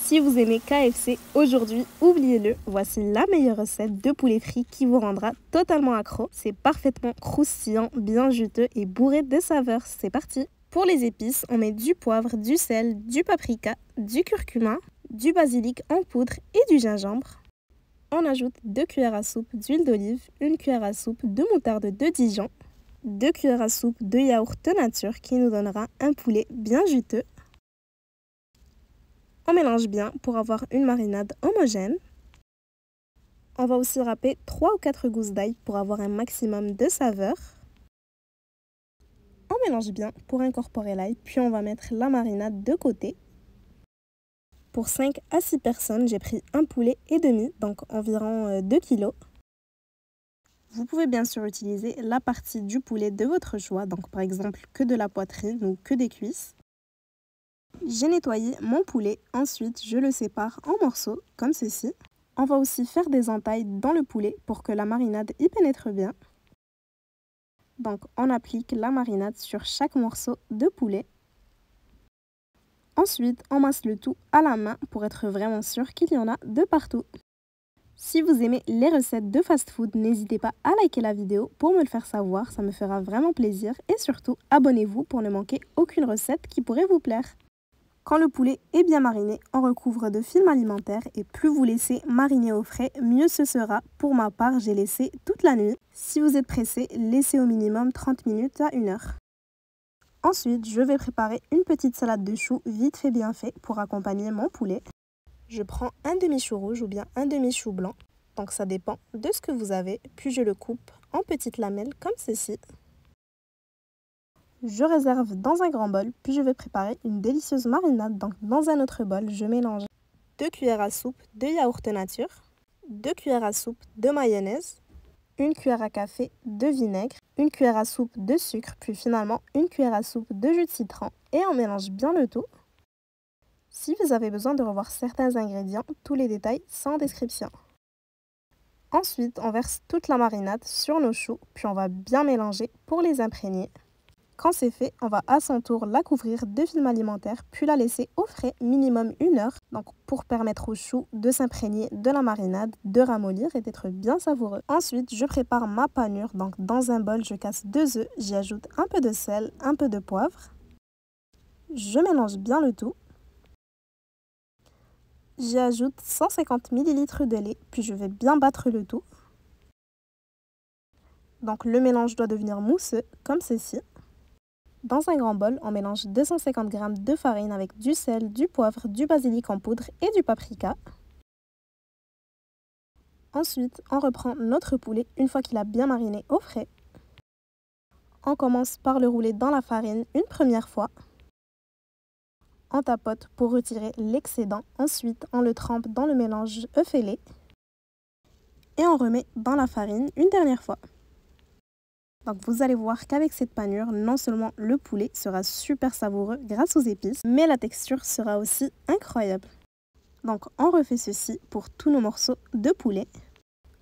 Si vous aimez KFC, aujourd'hui, oubliez-le, voici la meilleure recette de poulet frit qui vous rendra totalement accro. C'est parfaitement croustillant, bien juteux et bourré de saveurs. C'est parti! Pour les épices, on met du poivre, du sel, du paprika, du curcuma, du basilic en poudre et du gingembre. On ajoute 2 cuillères à soupe d'huile d'olive, 1 cuillère à soupe de moutarde de Dijon, 2 cuillères à soupe de yaourt nature qui nous donnera un poulet bien juteux. On mélange bien pour avoir une marinade homogène. On va aussi râper 3 ou 4 gousses d'ail pour avoir un maximum de saveur. On mélange bien pour incorporer l'ail, puis on va mettre la marinade de côté. Pour 5 à 6 personnes, j'ai pris un poulet et demi, donc environ 2 kg. Vous pouvez bien sûr utiliser la partie du poulet de votre choix, donc par exemple que de la poitrine ou que des cuisses. J'ai nettoyé mon poulet, ensuite je le sépare en morceaux comme ceci. On va aussi faire des entailles dans le poulet pour que la marinade y pénètre bien. Donc on applique la marinade sur chaque morceau de poulet. Ensuite on masse le tout à la main pour être vraiment sûr qu'il y en a de partout. Si vous aimez les recettes de fast-food, n'hésitez pas à liker la vidéo pour me le faire savoir, ça me fera vraiment plaisir. Et surtout, abonnez-vous pour ne manquer aucune recette qui pourrait vous plaire. Quand le poulet est bien mariné, on recouvre de film alimentaire et plus vous laissez mariner au frais, mieux ce sera. Pour ma part, j'ai laissé toute la nuit. Si vous êtes pressé, laissez au minimum 30 minutes à 1 heure. Ensuite, je vais préparer une petite salade de choux vite fait bien fait pour accompagner mon poulet. Je prends un demi-chou rouge ou bien un demi-chou blanc, donc ça dépend de ce que vous avez, puis je le coupe en petites lamelles comme ceci. Je réserve dans un grand bol, puis je vais préparer une délicieuse marinade. Donc dans un autre bol, je mélange 2 cuillères à soupe de yaourt nature, 2 cuillères à soupe de mayonnaise, 1 cuillère à café de vinaigre, 1 cuillère à soupe de sucre, puis finalement 1 cuillère à soupe de jus de citron et on mélange bien le tout. Si vous avez besoin de revoir certains ingrédients, tous les détails sont en description. Ensuite, on verse toute la marinade sur nos choux, puis on va bien mélanger pour les imprégner. Quand c'est fait, on va à son tour la couvrir de film alimentaire, puis la laisser au frais minimum 1 heure, donc pour permettre aux choux de s'imprégner de la marinade, de ramollir et d'être bien savoureux. Ensuite, je prépare ma panure, donc dans un bol, je casse 2 œufs, j'y ajoute un peu de sel, un peu de poivre. Je mélange bien le tout. J'y ajoute 150 ml de lait, puis je vais bien battre le tout. Donc le mélange doit devenir mousseux, comme ceci. Dans un grand bol, on mélange 250 g de farine avec du sel, du poivre, du basilic en poudre et du paprika. Ensuite, on reprend notre poulet une fois qu'il a bien mariné au frais. On commence par le rouler dans la farine une première fois. On tapote pour retirer l'excédent. Ensuite, on le trempe dans le mélange œuf et lait. Et on remet dans la farine une dernière fois. Donc vous allez voir qu'avec cette panure, non seulement le poulet sera super savoureux grâce aux épices, mais la texture sera aussi incroyable. Donc on refait ceci pour tous nos morceaux de poulet.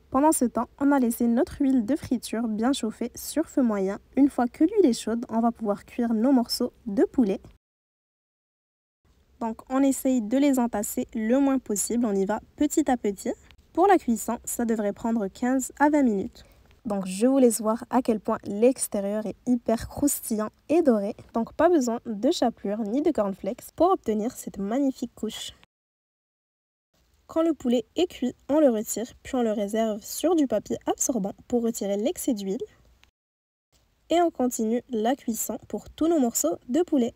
Pendant ce temps, on a laissé notre huile de friture bien chauffer sur feu moyen. Une fois que l'huile est chaude, on va pouvoir cuire nos morceaux de poulet. Donc on essaye de les entasser le moins possible, on y va petit à petit. Pour la cuisson, ça devrait prendre 15 à 20 minutes. Donc je vous laisse voir à quel point l'extérieur est hyper croustillant et doré. Donc pas besoin de chapelure ni de cornflakes pour obtenir cette magnifique couche. Quand le poulet est cuit, on le retire puis on le réserve sur du papier absorbant pour retirer l'excès d'huile. Et on continue la cuisson pour tous nos morceaux de poulet.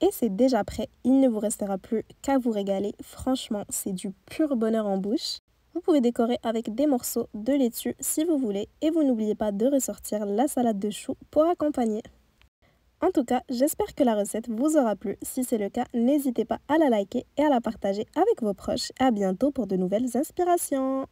Et c'est déjà prêt, il ne vous restera plus qu'à vous régaler. Franchement, c'est du pur bonheur en bouche. Vous pouvez décorer avec des morceaux de laitue si vous voulez et vous n'oubliez pas de ressortir la salade de choux pour accompagner. En tout cas, j'espère que la recette vous aura plu. Si c'est le cas, n'hésitez pas à la liker et à la partager avec vos proches. À bientôt pour de nouvelles inspirations.